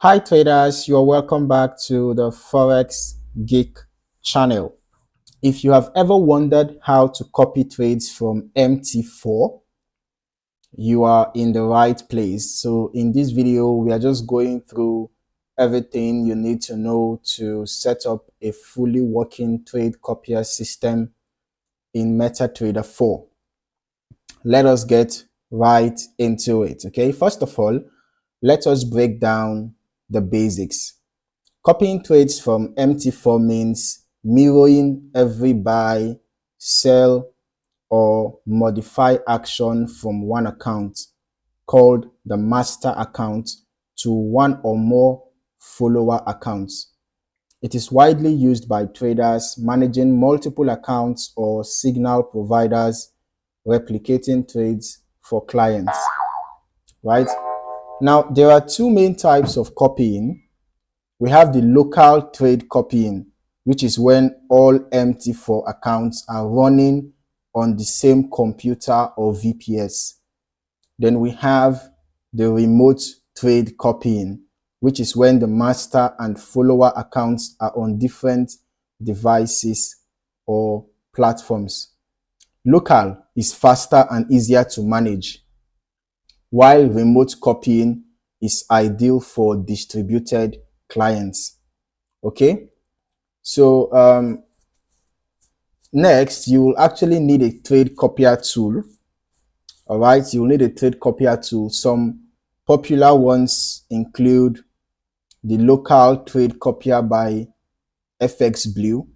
Hi traders, you're welcome back to the Forex Geek channel. If you have ever wondered how to copy trades from MT4, you are in the right place. So in this video, we are just going through everything you need to know to set up a fully working trade copier system in MetaTrader 4. Let us get right into it. Okay, first of all, let us break down the basics. Copying trades from MT4 means mirroring every buy, sell, or modify action from one account, called the master account, to one or more follower accounts. It is widely used by traders managing multiple accounts or signal providers replicating trades for clients, right? Now, there are two main types of copying. We have the local trade copying, which is when all MT4 accounts are running on the same computer or VPS. Then we have the remote trade copying, which is when the master and follower accounts are on different devices or platforms. Local is faster and easier to manage, while remote copying is ideal for distributed clients. Okay, so next you will actually need a trade copier tool. All right, you will need a trade copier tool. Some popular ones include the local trade copier by FX Blue,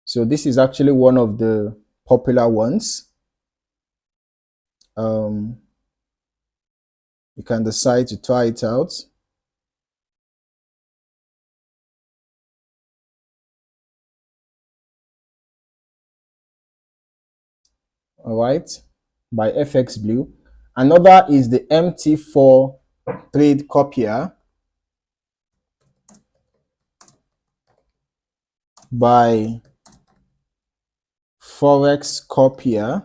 so this is actually one of the popular ones. You can decide to try it out. All right, by FX Blue. Another is the MT4 trade copier by Forex Copier.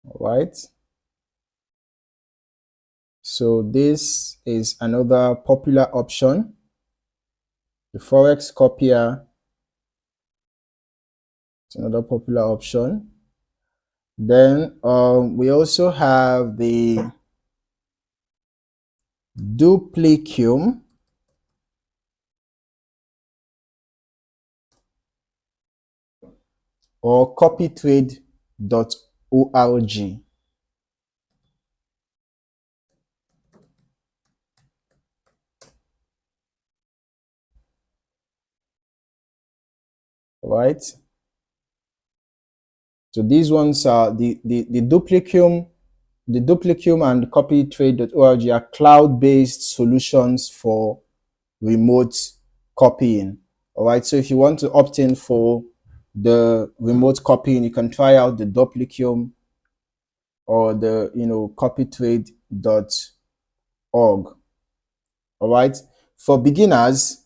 All right, so this is another popular option, the Forex Copier. It's another popular option. Then we also have the Duplicum or copytrade.org. Right, so these ones are the Duplicum and copytrade.org are cloud-based solutions for remote copying. All right, so if you want to opt in for the remote copying, you can try out the Duplicum or the copytrade.org. All right, for beginners,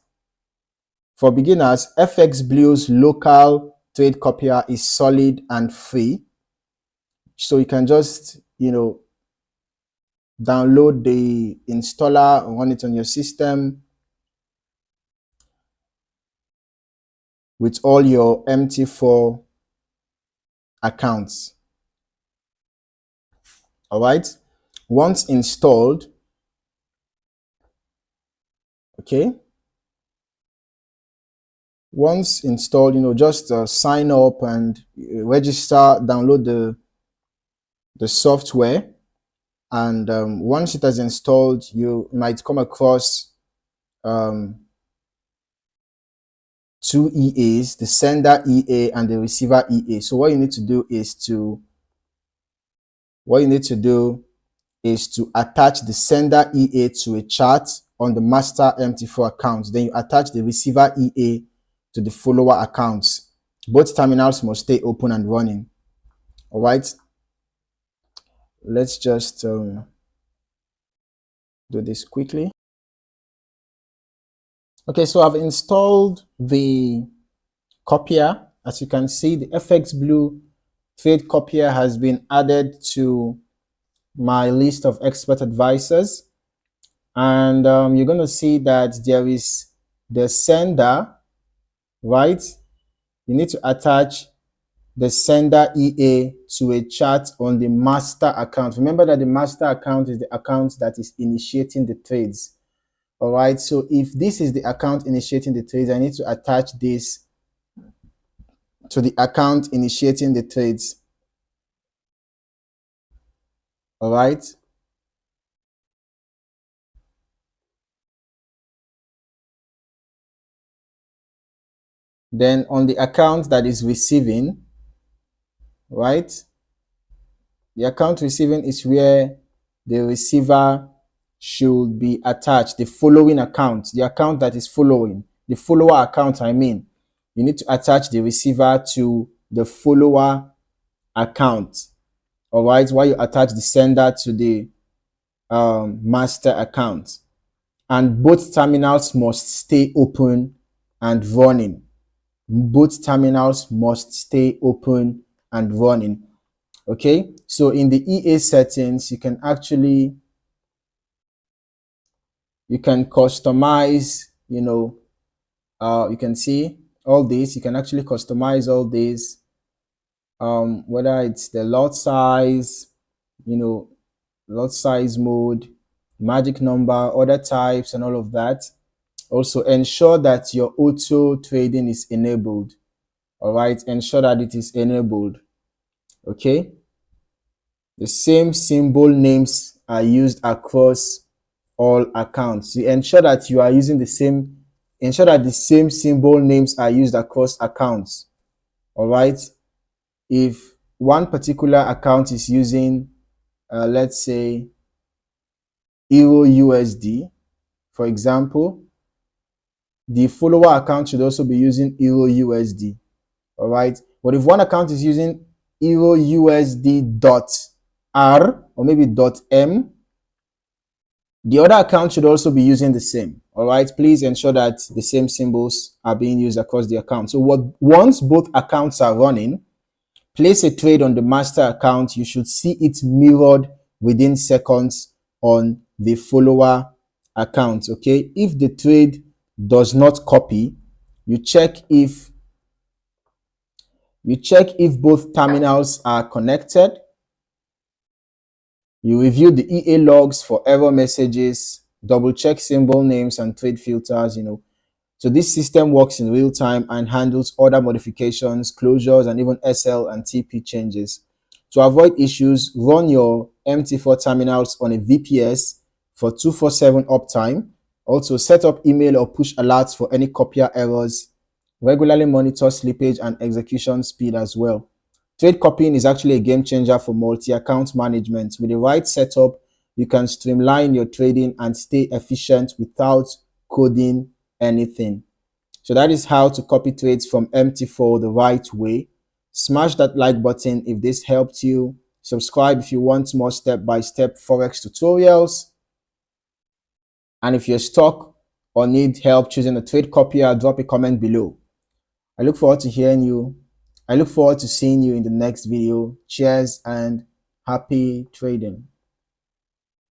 FX Blue's local trade copier is solid and free, so you can just download the installer, run it on your system with all your MT4 accounts. All right, once installed, just sign up and register, download the software, and once it has installed, you might come across two EAs, the sender EA and the receiver EA. So what you need to do is to attach the sender EA to a chart on the master MT4 account. Then you attach the receiver EA to the follower accounts. Both terminals must stay open and running. All right. Let's just do this quickly. Okay, so I've installed the Copier. As you can see, the FX Blue Trade Copier has been added to my list of expert advisors. And you're going to see that there is the sender, right? You need to attach the sender EA to a chart on the master account. Remember that the master account is the account that is initiating the trades. All right, so if this is the account initiating the trades, I need to attach this to the account initiating the trades. All right. Then on the account that is receiving, right? The account receiving is where the receiver should be attached. The following account, the account that is following, the follower account, I mean, you need to attach the receiver to the follower account. All right, while you attach the sender to the master account. And both terminals must stay open and running. Both terminals must stay open and running. Okay, so in the EA settings, you can actually customize, you can see all this. You can actually customize all this, whether it's the lot size, lot size mode, magic number, order types, and all of that. Also, ensure that your auto trading is enabled. All right, ensure that it is enabled. Okay, the same symbol names are used across all accounts. You ensure that you are using the same, ensure that the same symbol names are used across accounts. All right, if one particular account is using let's say Euro USD, for example, the follower account should also be using Euro USD. All right, but if one account is using Euro USD .R or maybe .M, the other account should also be using the same. All right, please ensure that the same symbols are being used across the account. So once both accounts are running, place a trade on the master account. You should see it mirrored within seconds on the follower account. Okay, if the trade does not copy, you check if both terminals are connected. You review the EA logs for error messages, double check symbol names and trade filters, So this system works in real time and handles order modifications, closures, and even SL and TP changes. To avoid issues, run your MT4 terminals on a VPS for 24/7 uptime. Also, set up email or push alerts for any copier errors. Regularly monitor slippage and execution speed as well. Trade copying is actually a game changer for multi-account management. With the right setup, you can streamline your trading and stay efficient without coding anything. So that is how to copy trades from MT4 the right way. Smash that like button if this helped you. Subscribe if you want more step-by-step Forex tutorials. And if you're stuck or need help choosing a trade copier, drop a comment below. I look forward to hearing you. I look forward to seeing you in the next video. Cheers and happy trading.